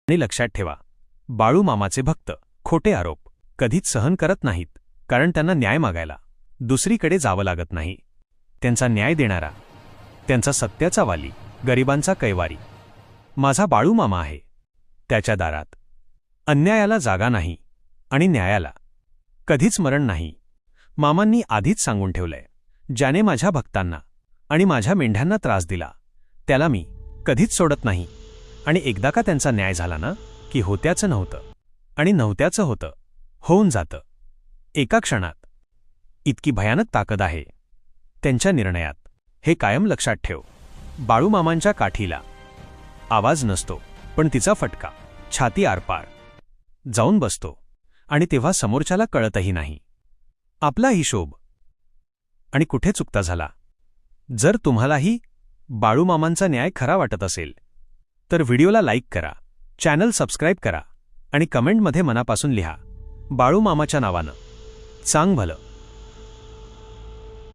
आणि लक्षात ठेवा, बाळू मामाचे भक्त खोटे आरोप कधीच सहन करत नाहीत, कारण त्यांना न्याय मागायला दुसरीकडे जावं लागत नाही. त्यांचा न्याय देणारा, त्यांचा सत्याचा वाली, गरिबांचा कैवारी माझा बाळू मामा आहे. त्याच्या दारात अन्यायाला जागा नाही आणि न्यायाला कधीच मरण नाही. मामांनी आधीच सांगून ठेवलंय, ज्याने माझ्या भक्तांना आणि माझ्या मेंढ्यांना त्रास दिला त्याला मी कधीच सोडत नाही. आणि एकदा का त्यांचा न्याय झाला ना, की होत्याचं नव्हतं आणि नव्हत्याचं होतं, होऊन जातं एका क्षणात. इतकी भयानक ताकद आहे त्यांच्या निर्णयात, हे कायम लक्षात ठेव. बाळू मामांच्या काठीला आवाज नसतो, पण तिचा फटका छाती आरपार जाऊन बसतो आणि तेव्हा समोरच्याला कळतही नाही आपला हिशोब आणि कुठे चुकता झाला. जर तुम्हालाही बाळू मामांचा न्याय खरा वाटत असेल तर व्हिडिओला लाईक करा, चॅनल सबस्क्राईब करा आणि कमेंटमध्ये मनापासून लिहा, बाळू मामाच्या नावानं चांग भलं.